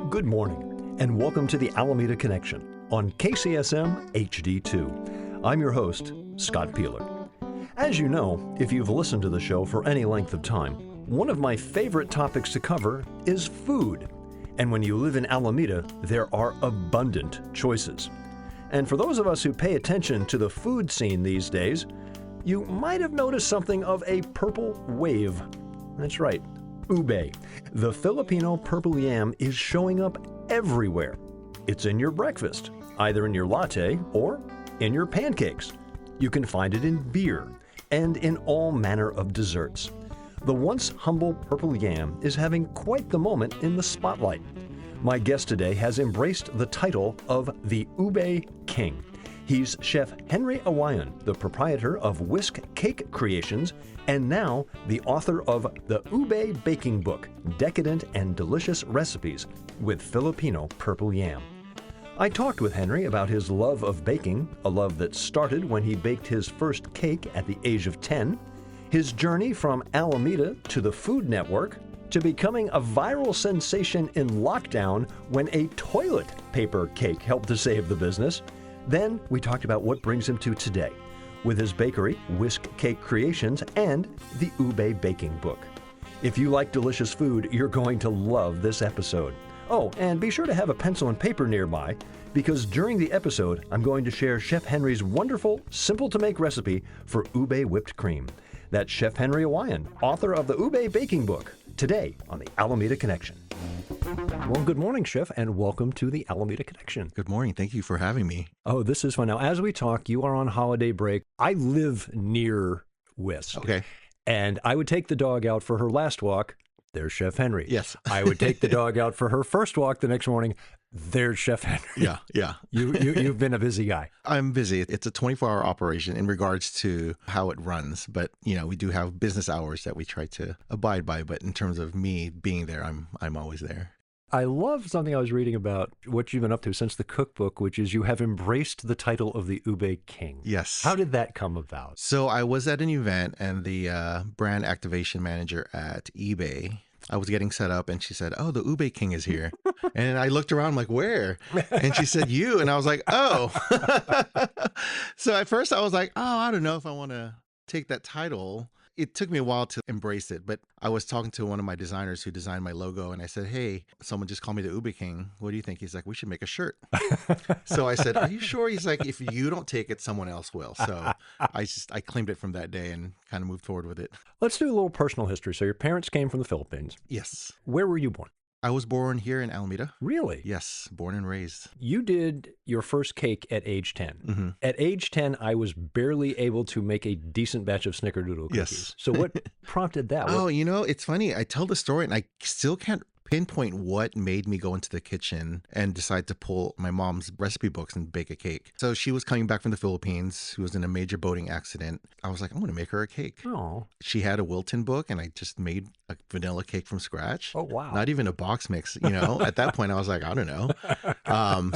Good morning, and welcome to the Alameda Connection on KCSM HD2. I'm your host, Scott Piehler. As you know, if you've listened to the show for any length of time, one of my favorite topics to cover is food. And when you live in Alameda, there are abundant choices. And for those of us who pay attention to the food scene these days, you might have noticed something of a purple wave. That's right. Ube, the Filipino purple yam, is showing up everywhere. It's in your breakfast, either in your latte or in your pancakes. You can find it in beer and in all manner of desserts. The once humble purple yam is having quite the moment in the spotlight. My guest today has embraced the title of the Ube King. He's Chef Henry Awayan, the proprietor of Whisk Cake Creations, and now the author of the Ube Baking Book, Decadent and Delicious Recipes with Filipino Purple Yam. I talked with Henry about his love of baking, a love that started when he baked his first cake at the age of 10, his journey from Alameda to the Food Network, to becoming a viral sensation in lockdown when a toilet paper cake helped to save the business. Then we talked about what brings him to today, with his bakery, Whisk Cake Creations, and the Ube Baking Book. If you like delicious food, you're going to love this episode. Oh, and be sure to have a pencil and paper nearby, because during the episode, I'm going to share Chef Henry's wonderful, simple-to-make recipe for Ube whipped cream. That's Chef Henry Awayan, author of the Ube Baking Book, today on the Alameda Connection. Well, good morning, Chef, and welcome to the Alameda Connection. Good morning. Thank you for having me. Oh, this is fun. Now, as we talk, you are on holiday break. I live near Whisk. Okay. And I would take the dog out for her last walk. There's Chef Henry. Yes. I would take the dog out for her first walk the next morning. There's Chef Henry. Yeah. You've been a busy guy. I'm busy. It's a 24-hour operation in regards to how it runs. But, we do have business hours that we try to abide by. But in terms of me being there, I'm always there. I love something I was reading about what you've been up to since the cookbook, which is you have embraced the title of the Ube King. Yes. How did that come about? So I was at an event and the brand activation manager at eBay, I was getting set up and she said, "Oh, the Ube King is here." And I looked around like, "Where?" And she said, "You." And I was like, "Oh." So at first I was like, "Oh, I don't know if I want to take that title." It took me a while to embrace it, but I was talking to one of my designers who designed my logo and I said, "Hey, someone just called me the Ube King. What do you think?" He's like, "We should make a shirt." So I said, "Are you sure?" He's like, "If you don't take it, someone else will." So I claimed it from that day and kind of moved forward with it. Let's do a little personal history. So your parents came from the Philippines. Yes. Where were you born? I was born here in Alameda. Really? Yes, born and raised. You did your first cake at age 10. Mm-hmm. At age 10, I was barely able to make a decent batch of snickerdoodle cookies. Yes. So what prompted that? Oh, it's funny. I tell the story and I still can't pinpoint what made me go into the kitchen and decide to pull my mom's recipe books and bake a cake. So she was coming back from the Philippines. She was in a major boating accident. I was like, I'm going to make her a cake. Oh. She had a Wilton book and I just made a vanilla cake from scratch. Oh, wow. Not even a box mix, At that point, I was like, I don't know.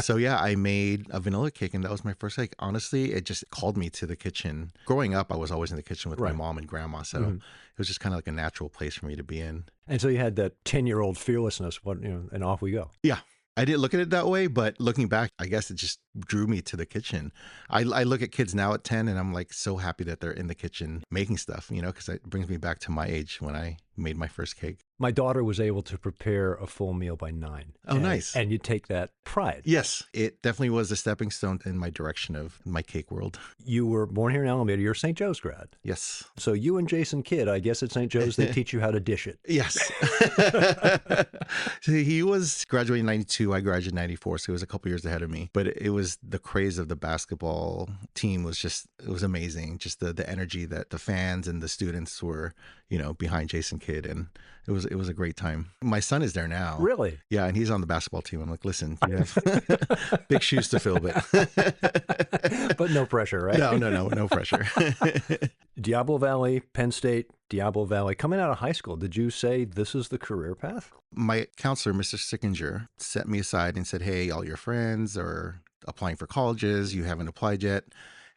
So yeah, I made a vanilla cake and that was my first cake. Honestly, it just called me to the kitchen. Growing up, I was always in the kitchen with my mom and grandma. So it was just kind of like a natural place for me to be in. And so you had that 10-year-old fearlessness, and off we go. Yeah. I didn't look at it that way, but looking back, I guess it just drew me to the kitchen. I look at kids now at 10 and I'm like so happy that they're in the kitchen making stuff, because it brings me back to my age when I made my first cake. My daughter was able to prepare a full meal by 9. Oh, nice. And you take that pride. Yes, it definitely was a stepping stone in my direction of my cake world. You were born here in Alameda. You're a St. Joe's grad. Yes. So you and Jason Kidd, I guess at St. Joe's, they teach you how to dish it. Yes. So he was graduating in 92. I graduated in 94. So he was a couple years ahead of me. But it was the craze of the basketball team it was amazing. Just the energy that the fans and the students were, behind Jason Kidd. And it was a great time. My son is there now. Really? Yeah. And he's on the basketball team. I'm like, listen, you have big shoes to fill, but no pressure, right? No pressure. Diablo Valley, Penn State, Diablo Valley. Coming out of high school, did you say this is the career path? My counselor, Mr. Sickinger, set me aside and said, "Hey, all your friends are applying for colleges. You haven't applied yet."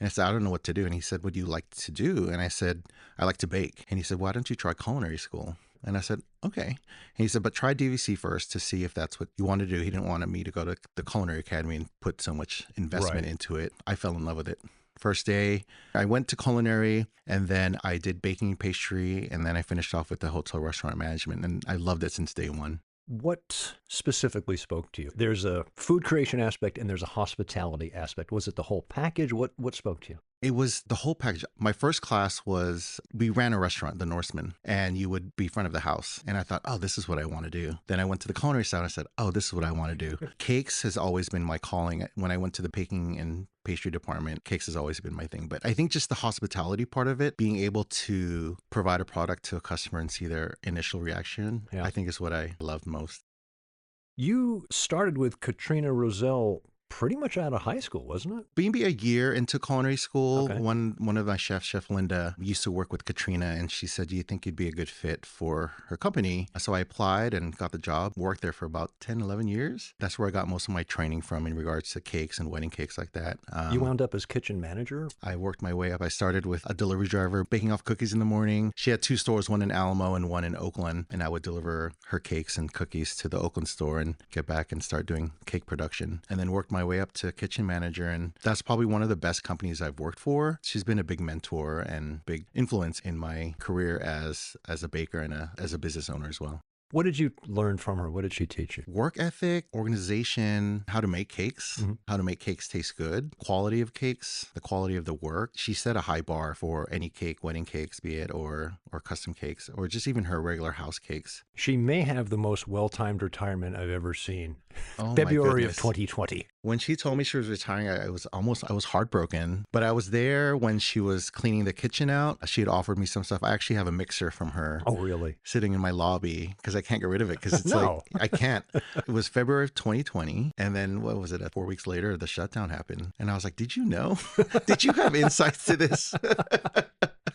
And I said, I don't know what to do. And he said, what do you like to do? And I said, I like to bake. And he said, why don't you try culinary school? And I said, okay. And he said, but try DVC first to see if that's what you want to do. He didn't want me to go to the Culinary Academy and put so much investment into it. I fell in love with it. First day, I went to culinary, and then I did baking and pastry, and then I finished off with the hotel restaurant management, and I loved it since day one. What specifically spoke to you? There's a food creation aspect and there's a hospitality aspect. Was it the whole package? What spoke to you? It was the whole package. My first class was, we ran a restaurant, the Norseman, and you would be front of the house. And I thought, oh, this is what I want to do. Then I went to the culinary side and I said, oh, this is what I want to do. Cakes has always been my calling. When I went to the baking and pastry department, cakes has always been my thing. But I think just the hospitality part of it, being able to provide a product to a customer and see their initial reaction, I think is what I loved most. You started with Katrina Roselle pretty much out of high school, wasn't it? Maybe a year into culinary school, one of my chefs, Chef Linda, used to work with Katrina, and she said, do you think you'd be a good fit for her company? So I applied and got the job, worked there for about 10, 11 years. That's where I got most of my training from in regards to cakes and wedding cakes like that. You wound up as kitchen manager? I worked my way up. I started with a delivery driver, baking off cookies in the morning. She had 2 stores, one in Alamo and one in Oakland, and I would deliver her cakes and cookies to the Oakland store and get back and start doing cake production, and then worked my way up to kitchen manager. And that's probably one of the best companies I've worked for. She's been a big mentor and big influence in my career as a baker and as a business owner as well. What did you learn from her? What did she teach you? Work ethic, organization, how to make cakes, how to make cakes taste good, quality of cakes, the quality of the work. She set a high bar for any cake, wedding cakes, be it, or custom cakes, or just even her regular house cakes. She may have the most well-timed retirement I've ever seen. Oh, February of 2020. When she told me she was retiring, I was heartbroken. But I was there when she was cleaning the kitchen out. She had offered me some stuff. I actually have a mixer from her. Oh, really? Sitting in my lobby because I can't get rid of it because it's like, I can't. It was February of 2020. And then what was it? 4 weeks later, the shutdown happened. And I was like, did you know? Did you have insights to this?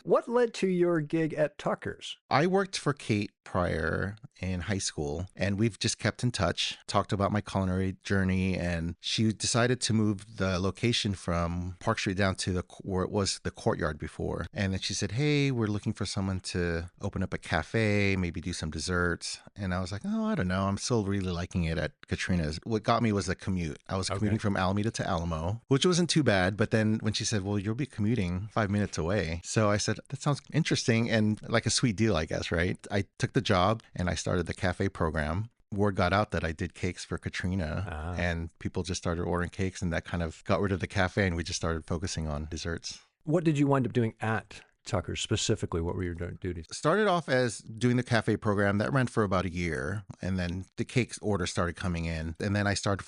What led to your gig at Tucker's? I worked for Kate prior in high school, and we've just kept in touch, talked about my culinary journey, and she decided to move the location from Park Street down to where it was the courtyard before. And then she said, hey, we're looking for someone to open up a cafe, maybe do some desserts. And I was like, oh, I don't know. I'm still really liking it at Katrina's. What got me was the commute. I was commuting from Alameda to Alamo, which wasn't too bad. But then when she said, well, you'll be commuting 5 minutes away. So I said, that sounds interesting and like a sweet deal, I guess, right? I took the job and I started the cafe program. Word got out that I did cakes for Katrina, and people just started ordering cakes, and that kind of got rid of the cafe, and we just started focusing on desserts. What did you wind up doing at Tucker's specifically? What were your duties? Started off as doing the cafe program that ran for about a year, and then the cakes orders started coming in, and then I started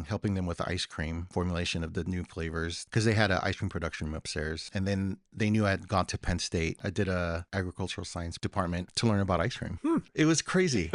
helping them with the ice cream formulation of the new flavors because they had an ice cream production room upstairs, and then they knew I had gone to Penn State. I did a agricultural science department to learn about ice cream. It was crazy,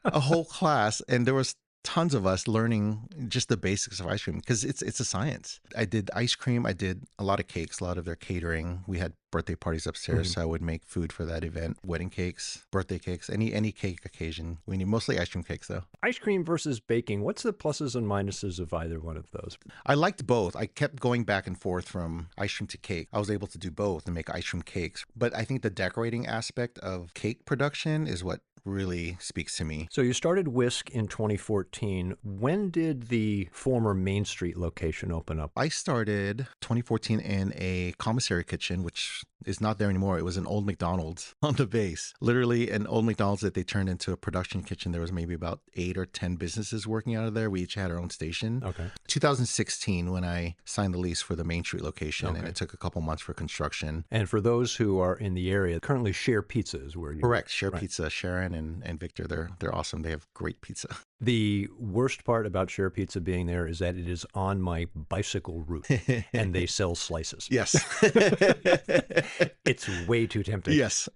a whole class, and there was tons of us learning just the basics of ice cream because it's a science. I did ice cream. I did a lot of cakes, a lot of their catering. We had birthday parties upstairs, so I would make food for that event. Wedding cakes, birthday cakes, any cake occasion. We need mostly ice cream cakes though. Ice cream versus baking. What's the pluses and minuses of either one of those? I liked both. I kept going back and forth from ice cream to cake. I was able to do both and make ice cream cakes. But I think the decorating aspect of cake production is what really speaks to me. So you started Whisk in 2014. When did the former Main Street location open up? I started 2014 in a commissary kitchen, which is not there anymore. It was an old McDonald's on the base. Literally an old McDonald's that they turned into a production kitchen. There was maybe about 8 or 10 businesses working out of there. We each had our own station. 2016 when I signed the lease for the Main Street location, and it took a couple months for construction. And for those who are in the area, currently Share Pizza is where you Correct. Share Pizza, Sharon and Victor, they're awesome. They have great pizza. The worst part about Share Pizza being there is that it is on my bicycle route and they sell slices. Yes. It's way too tempting. Yes.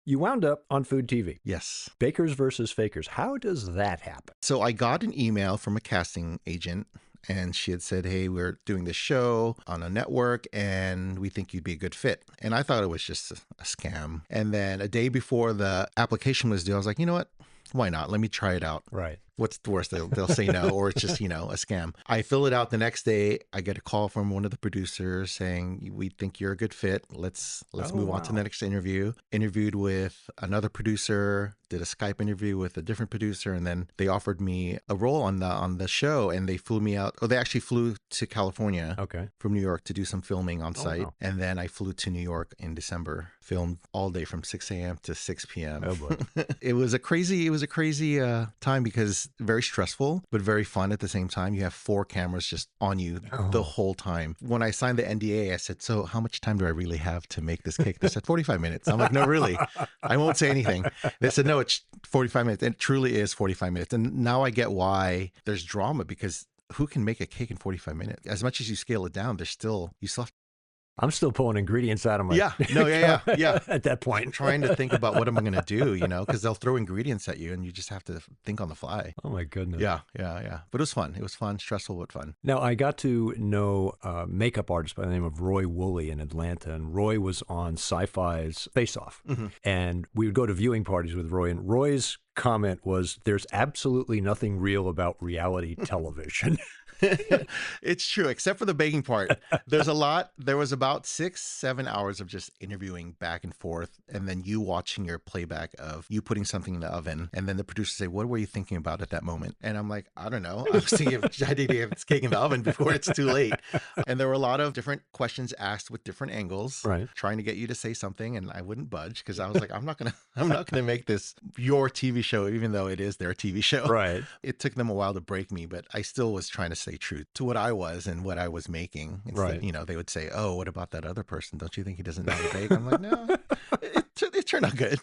You wound up on Food TV. Yes. Bakers versus Fakers. How does that happen? So I got an email from a casting agent, and she had said, hey, we're doing this show on a network and we think you'd be a good fit. And I thought it was just a scam. And then a day before the application was due, I was like, you know what? Why not? Let me try it out. Right. What's the worst? They'll say no, or it's just, a scam. I fill it out the next day. I get a call from one of the producers saying, we think you're a good fit. Let's move on to the next interview. Interviewed with another producer, did a Skype interview with a different producer, and then they offered me a role on the show, and they flew me out. Oh, they actually flew to California from New York to do some filming on site. Wow. And then I flew to New York in December, filmed all day from 6 a.m. to 6 p.m. Oh boy. It was a crazy time because very stressful, but very fun at the same time. You have 4 cameras just on you the whole time. When I signed the NDA, I said, so how much time do I really have to make this cake? They said 45 minutes. I'm like, no, really, I won't say anything. They said, no, it's 45 minutes. And it truly is 45 minutes. And now I get why there's drama, because who can make a cake in 45 minutes? As much as you scale it down, you still have. I'm still pulling ingredients out of my... Yeah. At that point. I'm trying to think about what am I going to do, because they'll throw ingredients at you and you just have to think on the fly. Oh my goodness. Yeah. But it was fun. It was fun, stressful, but fun. Now, I got to know a makeup artist by the name of Roy Woolley in Atlanta, and Roy was on Sci-Fi's Face Off. Mm-hmm. And we would go to viewing parties with Roy, and Roy's comment was, there's absolutely nothing real about reality television. It's true, except for the baking part. There was about 6-7 hours of just interviewing back and forth, and then you watching your playback of you putting something in the oven, and then the producer say, what were you thinking about at that moment? And I'm like, I don't know. I was thinking I need to get cake in the oven before it's too late. And there were a lot of different questions asked with different angles, right, trying to get you to say something, and I wouldn't budge because I was like, I'm not gonna make this your TV show, even though it is their TV show. Right. It took them a while to break me, but I still was trying to stay true to what I was and what I was making. Instead, right. They would say, oh, what about that other person? Don't you think he doesn't know how to bake? I'm like, no, it turned out good.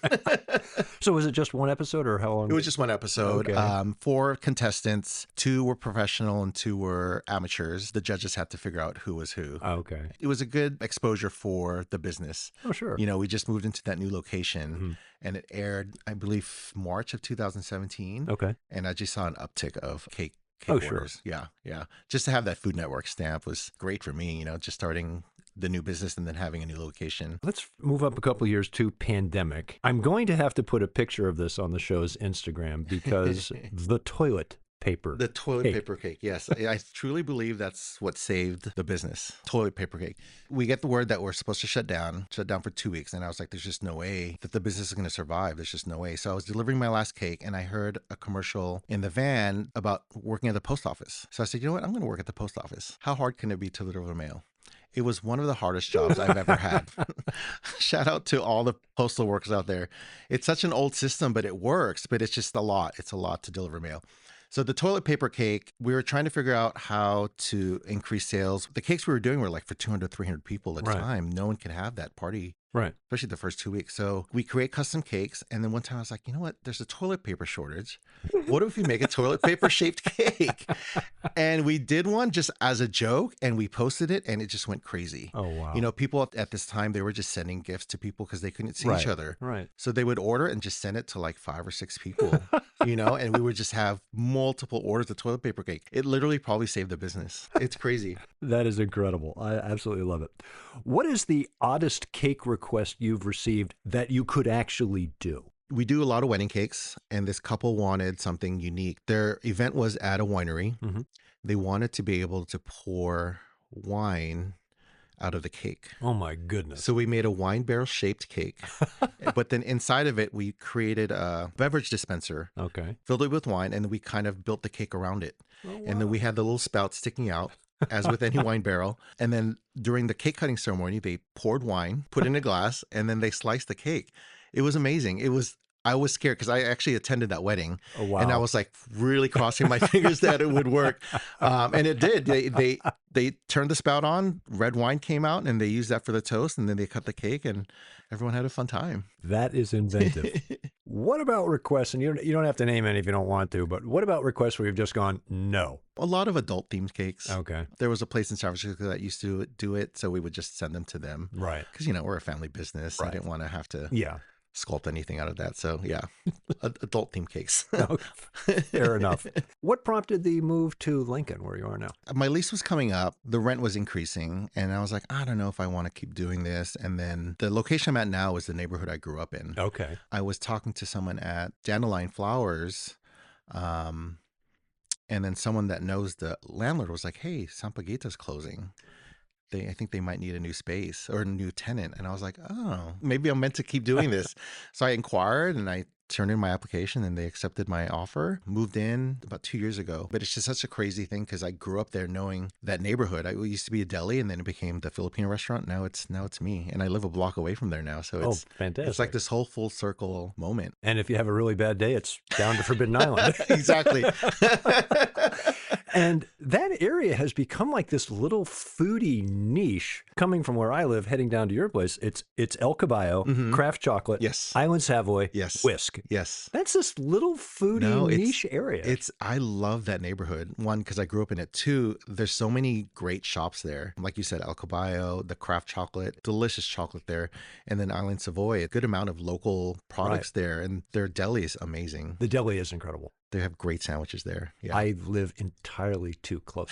So was it just one episode, or how long? It was just one episode. Okay. 4 contestants, 2 were professional and 2 were amateurs. The judges had to figure out who was who. Oh, okay. It was a good exposure for the business. Oh, sure. We just moved into that new location, and it aired, I believe, March of 2017. Okay. And I just saw an uptick of cake orders. Sure. Yeah. Just to have that Food Network stamp was great for me, just starting the new business and then having a new location. Let's move up a couple of years to pandemic. I'm going to have to put a picture of this on the show's Instagram because the toilet paper. The toilet paper cake. Yes. I truly believe that's what saved the business. Toilet paper cake. We get the word that we're supposed to shut down for 2 weeks. And I was like, there's just no way that the business is going to survive. There's just no way. So I was delivering my last cake and I heard a commercial in the van about working at the post office. So I said, you know what? I'm going to work at the post office. How hard can it be to deliver mail? It was one of the hardest jobs I've ever had. Shout out to all the postal workers out there. It's such an old system, but it works. But it's just a lot. It's a lot to deliver mail. So the toilet paper cake, we were trying to figure out how to increase sales. The cakes we were doing were like for 200, 300 people at a time. No one could have that party. Right. Especially the first 2 weeks. So we create custom cakes. And then one time I was like, you know what? There's a toilet paper shortage. What if we make a toilet paper shaped cake? And we did one just as a joke and we posted it and it just went crazy. Oh, wow. People at this time, they were just sending gifts to people because they couldn't see each other. Right. So they would order and just send it to like 5 or 6 people, and we would just have multiple orders of toilet paper cake. It literally probably saved the business. It's crazy. That is incredible. I absolutely love it. What is the oddest cake request you've received that you could actually do? We do a lot of wedding cakes, and this couple wanted something unique. Their event was at a winery. Mm-hmm. They wanted to be able to pour wine out of the cake. Oh my goodness. So we made a wine barrel shaped cake, but then inside of it, we created a beverage dispenser, filled it with wine, and we kind of built the cake around it. Oh, wow. And then we had the little spout sticking out, as with any wine barrel. And then during the cake cutting ceremony, they poured wine, put in a glass, and then they sliced the cake. It was amazing. I was scared because I actually attended that wedding. Oh, wow. And I was like really crossing my fingers that it would work. And it did. They turned the spout on, red wine came out, and they used that for the toast. And then they cut the cake and everyone had a fun time. That is inventive. What about requests? And you don't have to name any if you don't want to, but what about requests where you've just gone, no? A lot of adult themed cakes. Okay. There was a place in San Francisco that used to do it. So we would just send them to them. Right. Because, we're a family business. Right. I didn't want to have to. Yeah. Sculpt anything out of that. So yeah, adult themed cakes. Fair enough. What prompted the move to Lincoln, where you are now? My lease was coming up. The rent was increasing. And I was like, I don't know if I want to keep doing this. And then the location I'm at now is the neighborhood I grew up in. Okay. I was talking to someone at Dandelion Flowers And then someone that knows the landlord was like, hey, Sampaguita's closing. I think they might need a new space or a new tenant. And I was like, oh, maybe I'm meant to keep doing this. So I inquired and I turned in my application and they accepted my offer. Moved in about 2 years ago. But it's just such a crazy thing because I grew up there knowing that neighborhood. I used to be a deli and then it became the Filipino restaurant. Now it's me. And I live a block away from there now. So it's fantastic. It's like this whole full circle moment. And if you have a really bad day, it's down to Forbidden Island. Exactly. And that area has become like this little foodie niche. Coming from where I live, heading down to your place, it's El Caballo, craft chocolate, yes, Island Savoy, yes, Whisk. Yes. That's this little foodie niche area. I love that neighborhood. One, because I grew up in it. Two, there's so many great shops there. Like you said, El Caballo, the craft chocolate, delicious chocolate there. And then Island Savoy, a good amount of local products there. And their deli is amazing. The deli is incredible. They have great sandwiches there. Yeah. I live entirely too close.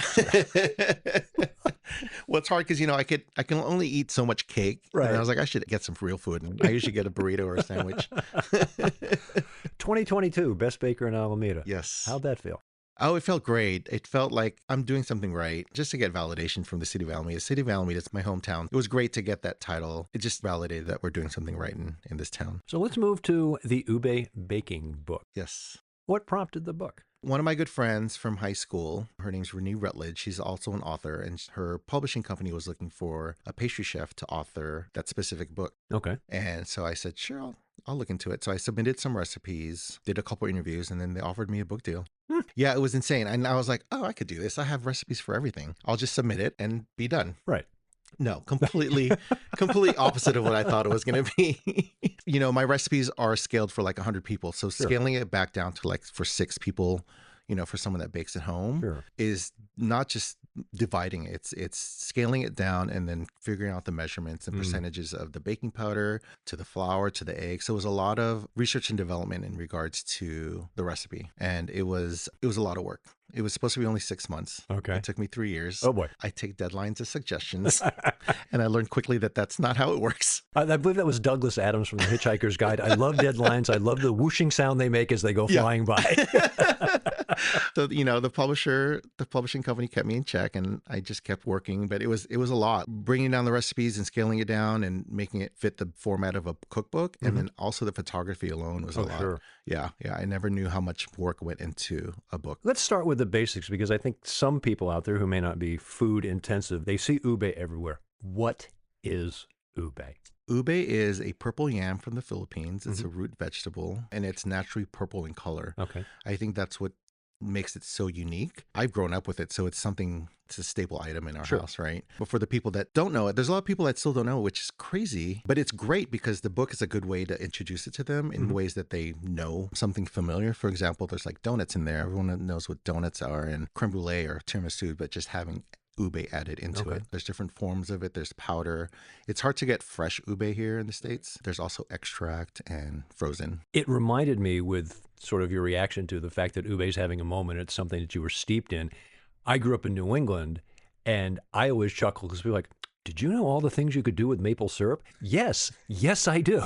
Well, it's hard because, I can only eat so much cake. Right. And I was like, I should get some real food. And I usually get a burrito or a sandwich. 2022, Best Baker in Alameda. Yes. How'd that feel? Oh, it felt great. It felt like I'm doing something right just to get validation from the city of Alameda. City of Alameda is my hometown. It was great to get that title. It just validated that we're doing something right in this town. So let's move to the Ube baking book. Yes. What prompted the book? One of my good friends from high school, her name's Renee Rutledge. She's also an author, and her publishing company was looking for a pastry chef to author that specific book. Okay. And so I said, sure, I'll look into it. So I submitted some recipes, did a couple interviews, and then they offered me a book deal. Yeah, it was insane. And I was like, oh, I could do this. I have recipes for everything. I'll just submit it and be done. Right. No, completely opposite of what I thought it was going to be. My recipes are scaled for like 100 people. So scaling it back down to like for 6 people, for someone that bakes at home is not just dividing it. It's scaling it down and then figuring out the measurements and percentages of the baking powder to the flour to the egg. So it was a lot of research and development in regards to the recipe. And it was a lot of work. It was supposed to be only 6 months. Okay. It took me 3 years. Oh, boy. I take deadlines as suggestions. And I learned quickly that that's not how it works. I believe that was Douglas Adams from The Hitchhiker's Guide. I love deadlines. I love the whooshing sound they make as they go flying by. So, the publishing company kept me in check and I just kept working. But it was a lot. Bringing down the recipes and scaling it down and making it fit the format of a cookbook. And then also the photography alone was a lot. Sure. Yeah. I never knew how much work went into a book. Let's start with the basics because I think some people out there who may not be food intensive, they see ube everywhere. What is ube? Ube is a purple yam from the Philippines. It's a root vegetable and it's naturally purple in color. Okay. I think that's what makes it so unique. I've grown up with it, so it's a staple item in our house, right? But for the people that don't know it, there's a lot of people that still don't know, which is crazy, but it's great because the book is a good way to introduce it to them in ways that they know something familiar. For example, there's like donuts in there. Everyone knows what donuts are and creme brulee or tiramisu, but just having ube added into it. There's different forms of it. There's powder. It's hard to get fresh ube here in the States. There's also extract and frozen. It reminded me with sort of your reaction to the fact that ube is having a moment. It's something that you were steeped in. I grew up in New England and I always chuckle because people are like, did you know all the things you could do with maple syrup? Yes, I do.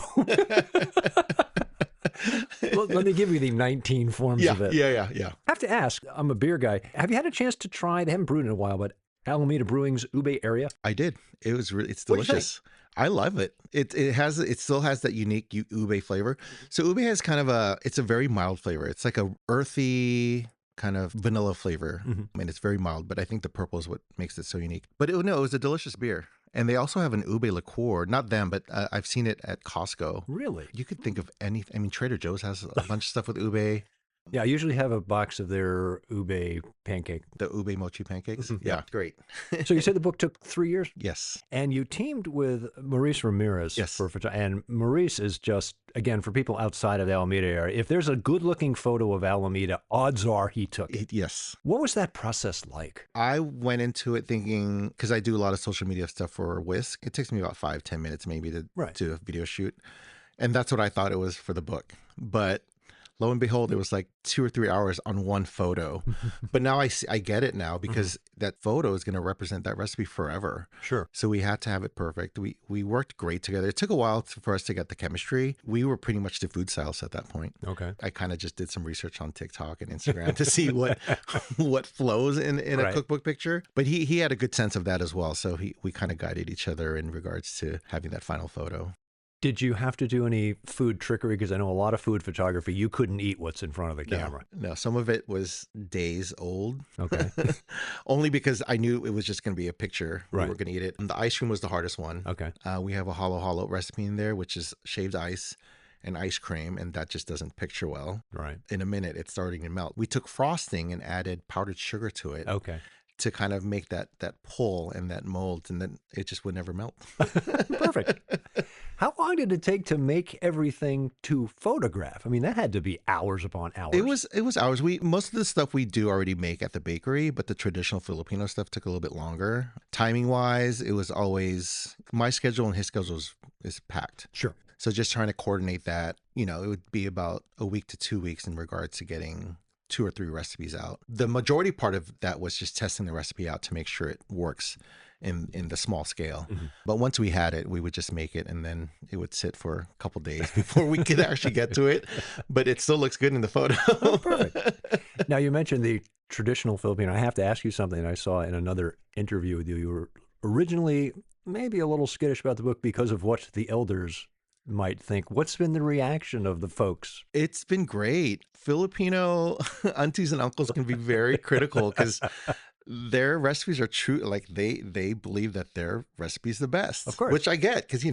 Well, let me give you the 19 forms of it. Yeah. I have to ask, I'm a beer guy. Have you had a chance to try, they haven't brewed in a while, but Alameda Brewing's Ube area? I did. It's delicious. I love it. It still has that unique ube flavor. So ube has kind of it's a very mild flavor. It's like a earthy kind of vanilla flavor. And it's very mild, but I think the purple is what makes it so unique. But it was a delicious beer. And they also have an ube liqueur. Not them, but I've seen it at Costco. Really? You could think of anything. I mean, Trader Joe's has a bunch of stuff with ube. Yeah, I usually have a box of their ube pancake. The ube mochi pancakes? Yeah, great. So you said the book took 3 years? Yes. And you teamed with Maurice Ramirez. Yes. And Maurice is just, again, for people outside of the Alameda area, if there's a good-looking photo of Alameda, odds are he took it. Yes. What was that process like? I went into it thinking, because I do a lot of social media stuff for Whisk, it takes me about 5-10 minutes maybe to do a video shoot. And that's what I thought it was for the book. But lo and behold, it was like 2 or 3 hours on one photo. But now I get it now because that photo is going to represent that recipe forever. Sure. So we had to have it perfect. We worked great together. It took a while for us to get the chemistry. We were pretty much the food stylists at that point. Okay. I kind of just did some research on TikTok and Instagram to see what flows in a cookbook picture. But he had a good sense of that as well. So we kind of guided each other in regards to having that final photo. Did you have to do any food trickery? Because I know a lot of food photography, you couldn't eat what's in front of the camera. No, some of it was days old. Okay. Only because I knew it was just going to be a picture. Right. We were going to eat it. And the ice cream was the hardest one. Okay. We have a hollow recipe in there, which is shaved ice and ice cream, and that just doesn't picture well. Right. In a minute, it's starting to melt. We took frosting and added powdered sugar to it. Okay. To kind of make that pull and that mold, and then it just would never melt. Perfect. How long did it take to make everything to photograph? I mean, that had to be hours upon hours. It was hours. Most of the stuff we do already make at the bakery, but the traditional Filipino stuff took a little bit longer. Timing wise, it was always my schedule and his schedule is packed. Sure. So just trying to coordinate that, it would be about a week to 2 weeks in regards to getting 2 or 3 recipes out. The majority part of that was just testing the recipe out to make sure it works in the small scale. But once we had it, we would just make it, and then it would sit for a couple days before we could actually get to it. But it still looks good in the photo. Oh, perfect. Now, you mentioned the traditional Filipino. I have to ask you something I saw in another interview with you. You were originally maybe a little skittish about the book because of what the elders might think. What's been the reaction of the folks? It's been great. Filipino aunties and uncles can be very critical because their recipes are true. Like they believe that their recipe is the best, of course, which I get because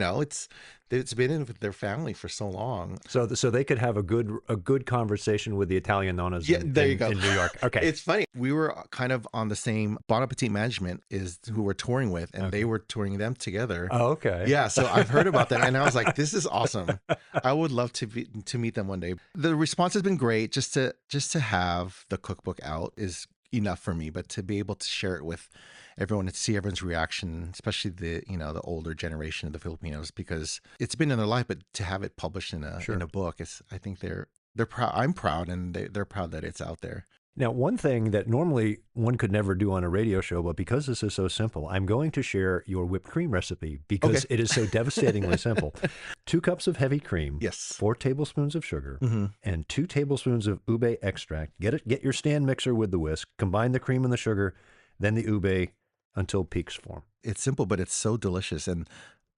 it's been in with their family for so long. So they could have a good conversation with the Italian nonas. There you go. In New York. Okay, it's funny. We were kind of on the same Bon Appetit Management is who we're touring with, and they were touring them together. Oh, okay. Yeah, so I've heard about them, and I was like, this is awesome. I would love to meet them one day. The response has been great. Just to have the cookbook out is enough for me, but to be able to share it with everyone and see everyone's reaction, especially the older generation of the Filipinos, because it's been in their life, but to have it published in a book I think they're proud. I'm proud, and they're proud that it's out there. Now, one thing that normally one could never do on a radio show, but because this is so simple, I'm going to share your whipped cream recipe because it is so devastatingly simple. 2 cups of heavy cream, yes, 4 tablespoons of sugar, and 2 tablespoons of ube extract. Get your stand mixer with the whisk. Combine the cream and the sugar, then the ube until peaks form. It's simple, but it's so delicious. And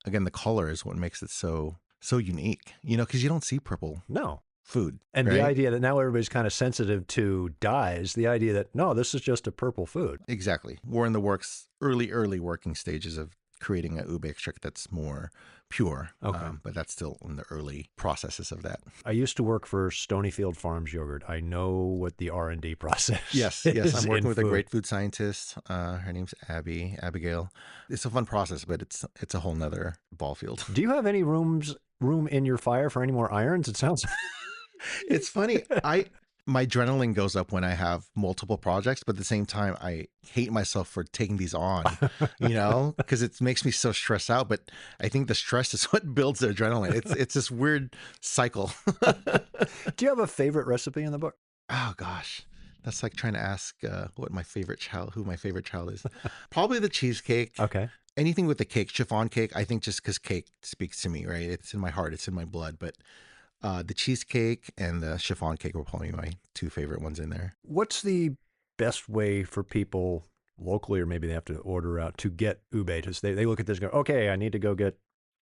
again, the color is what makes it so unique. Because you don't see purple. No. Food. And right? The idea that now everybody's kind of sensitive to dyes, the idea that, no, this is just a purple food. Exactly. We're in the early working stages of creating a ube extract that's more pure. Okay. But that's still in the early processes of that. I used to work for Stonyfield Farms Yogurt. I know what the R&D process Yes. is. I'm working with food. a great food scientist. Her name's Abigail. It's a fun process, but it's a whole nother ball field. Do you have any room in your fire for any more irons? It sounds... It's funny. My adrenaline goes up when I have multiple projects, but at the same time, I hate myself for taking these on, because it makes me so stressed out. But I think the stress is what builds the adrenaline. It's this weird cycle. Do you have a favorite recipe in the book? Oh, gosh. That's like trying to ask who my favorite child is. Probably the cheesecake. Okay. Anything with the cake, chiffon cake. I think just because cake speaks to me, right? It's in my heart. It's in my blood. But the cheesecake and the chiffon cake were probably my 2 favorite ones in there. What's the best way for people locally, or maybe they have to order out, to get ube? They look at this and go, okay, I need to go get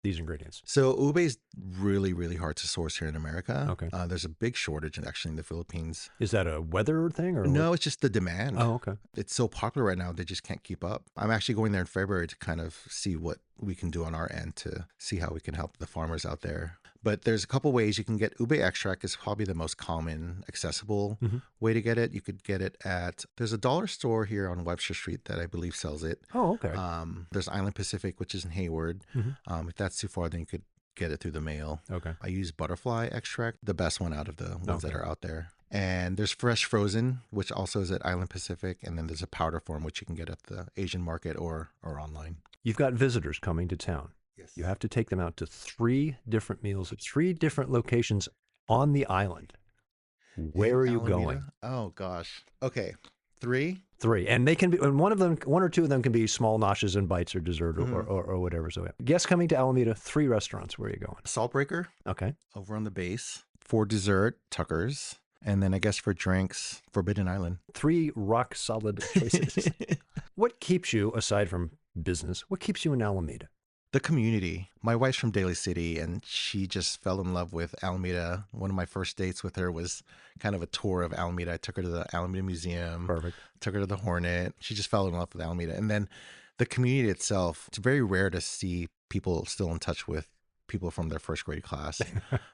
these ingredients. So ube is really, really hard to source here in America. Okay. There's a big shortage actually in the Philippines. Is that a weather thing? Or No, it's just the demand. Oh, okay. It's so popular right now, they just can't keep up. I'm actually going there in February to kind of see what we can do on our end to see how we can help the farmers out there. But there's a couple ways you can get ube extract. Is probably the most common, accessible way to get it. You could get it there's a dollar store here on Webster Street that I believe sells it. Oh, okay. There's Island Pacific, which is in Hayward. If that's too far, then you could get it through the mail. Okay. I use butterfly extract, the best one out of the ones that are out there. And there's fresh frozen, which also is at Island Pacific. And then there's a powder form, which you can get at the Asian market or online. You've got visitors coming to town. Yes. You have to take them out to 3 different meals at 3 different locations on the island. Where are you Alameda? going? Oh gosh. Okay. 3. 3. And they can be, and one or two of them can be small noshes and bites or dessert or whatever. So, guests coming to Alameda, 3 restaurants. Where are you going? Saltbreaker Okay. over on the base. For dessert, Tucker's. And then I guess for drinks, Forbidden Island. 3 rock solid choices. What keeps you, aside from business, what keeps you in Alameda? The community. My wife's from Daly City, and she just fell in love with Alameda. One of my first dates with her was kind of a tour of Alameda. I took her to the Alameda Museum. Perfect. Took her to the Hornet. She just fell in love with Alameda. And then the community itself, it's very rare to see people still in touch with people from their first grade class.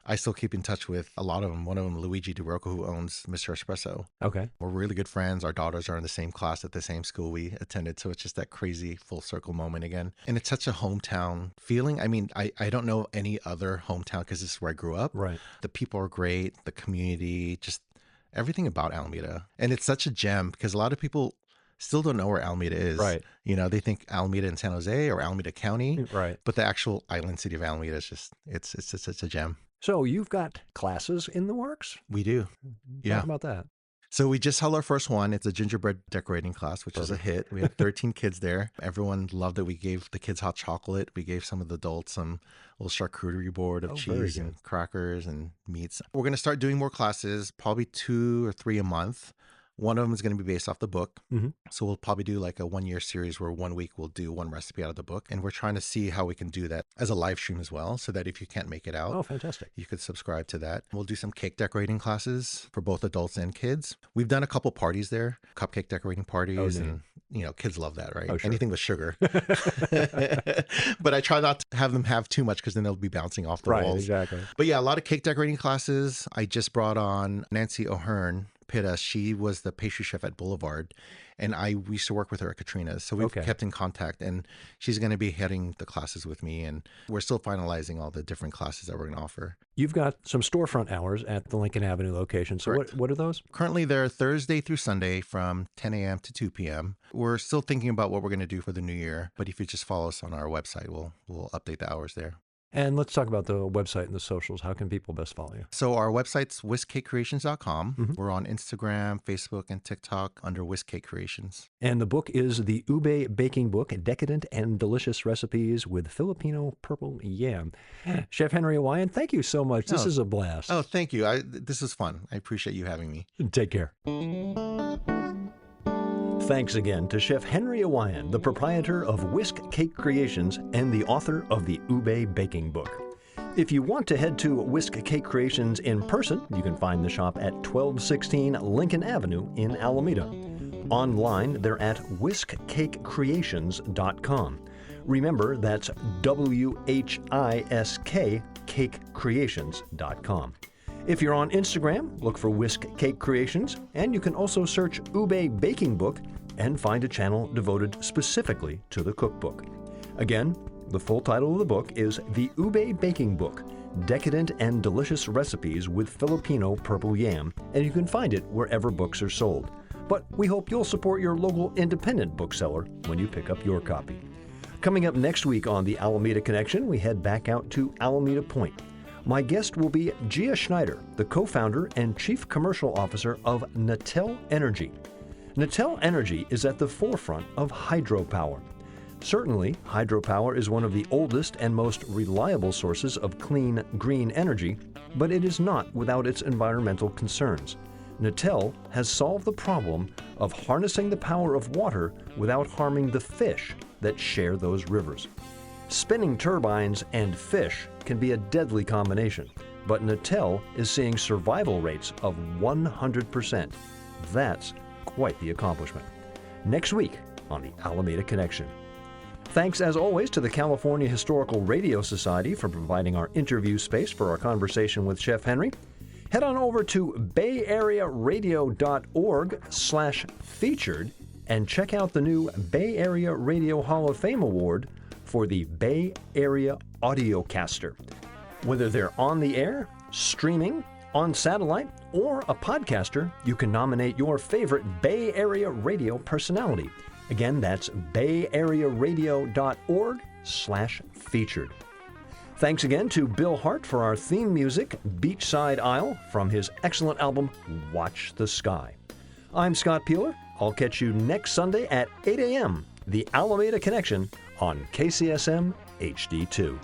I still keep in touch with a lot of them. One of them, Luigi DeRocco, who owns Mr. Espresso. Okay. We're really good friends. Our daughters are in the same class at the same school we attended. So it's just that crazy full circle moment again. And it's such a hometown feeling. I mean, I don't know any other hometown because this is where I grew up. Right. The people are great. The community, just everything about Alameda. And it's such a gem because a lot of people still don't know where Alameda is. Right. You know, they think Alameda in San Jose or Alameda County. Right. But the actual island city of Alameda is just, it's a gem. So you've got classes in the works? We do. Yeah. Talk about that. So we just held our first one. It's a gingerbread decorating class, which is a hit. We had 13 kids there. Everyone loved it. We gave the kids hot chocolate. We gave some of the adults some little charcuterie board of cheese and crackers and meats. We're going to start doing more classes, probably 2 or 3 a month. One of them is going to be based off the book. Mm-hmm. So we'll probably do like a 1-year series where 1 week we'll do one recipe out of the book. And we're trying to see how we can do that as a live stream as well, so that if you can't make it out, fantastic, you could subscribe to that. We'll do some cake decorating classes for both adults and kids. We've done a couple parties there, cupcake decorating parties, and you know, kids love that, right? Oh, sure. Anything with sugar. But I try not to have them have too much because then they'll be bouncing off the walls. Exactly. But yeah, a lot of cake decorating classes. I just brought on Nancy O'Hearn Pitta. She was the pastry chef at Boulevard, and we used to work with her at Katrina's. So we've kept in contact, and she's going to be heading the classes with me, and we're still finalizing all the different classes that we're going to offer. You've got some storefront hours at the Lincoln Avenue location. So what are those? Currently, they're Thursday through Sunday from 10 a.m. to 2 p.m. We're still thinking about what we're going to do for the new year, but if you just follow us on our website, we'll update the hours there. And let's talk about the website and the socials. How can people best follow you? So our website's whiskcakecreations.com. Mm-hmm. We're on Instagram, Facebook, and TikTok under Whisk Cake Creations. And the book is the Ube Baking Book, Decadent and Delicious Recipes with Filipino Purple Yam. Chef Henry Awayan, thank you so much. This is a blast. Oh, thank you. This is fun. I appreciate you having me. Take care. Thanks again to Chef Henry Awayan, the proprietor of Whisk Cake Creations and the author of the Ube Baking Book. If you want to head to Whisk Cake Creations in person, you can find the shop at 1216 Lincoln Avenue in Alameda. Online, they're at whiskcakecreations.com. Remember, that's WHISK cakecreations.com. If you're on Instagram, look for Whisk Cake Creations, and you can also search Ube Baking Book and find a channel devoted specifically to the cookbook. Again, the full title of the book is The Ube Baking Book, Decadent and Delicious Recipes with Filipino Purple Yam, and you can find it wherever books are sold. But we hope you'll support your local independent bookseller when you pick up your copy. Coming up next week on the Alameda Connection, we head back out to Alameda Point. My guest will be Gia Schneider, the co-founder and chief commercial officer of Natel Energy. Natel Energy is at the forefront of hydropower. Certainly, hydropower is one of the oldest and most reliable sources of clean, green energy, but it is not without its environmental concerns. Natel has solved the problem of harnessing the power of water without harming the fish that share those rivers. Spinning turbines and fish can be a deadly combination, but Natel is seeing survival rates of 100%. That's quite the accomplishment. Next week on the Alameda Connection. Thanks, as always, to the California Historical Radio Society for providing our interview space for our conversation with Chef Henry. Head on over to bayarearadio.org/featured and check out the new Bay Area Radio Hall of Fame Award for the Bay Area Audiocaster. Whether they're on the air, streaming, on satellite, or a podcaster, you can nominate your favorite Bay Area radio personality. Again, that's bayarearadio.org/featured. Thanks again to Bill Hart for our theme music, Beachside Isle, from his excellent album, Watch the Sky. I'm Scott Piehler. I'll catch you next Sunday at 8 a.m., the Alameda Connection on KCSM HD2.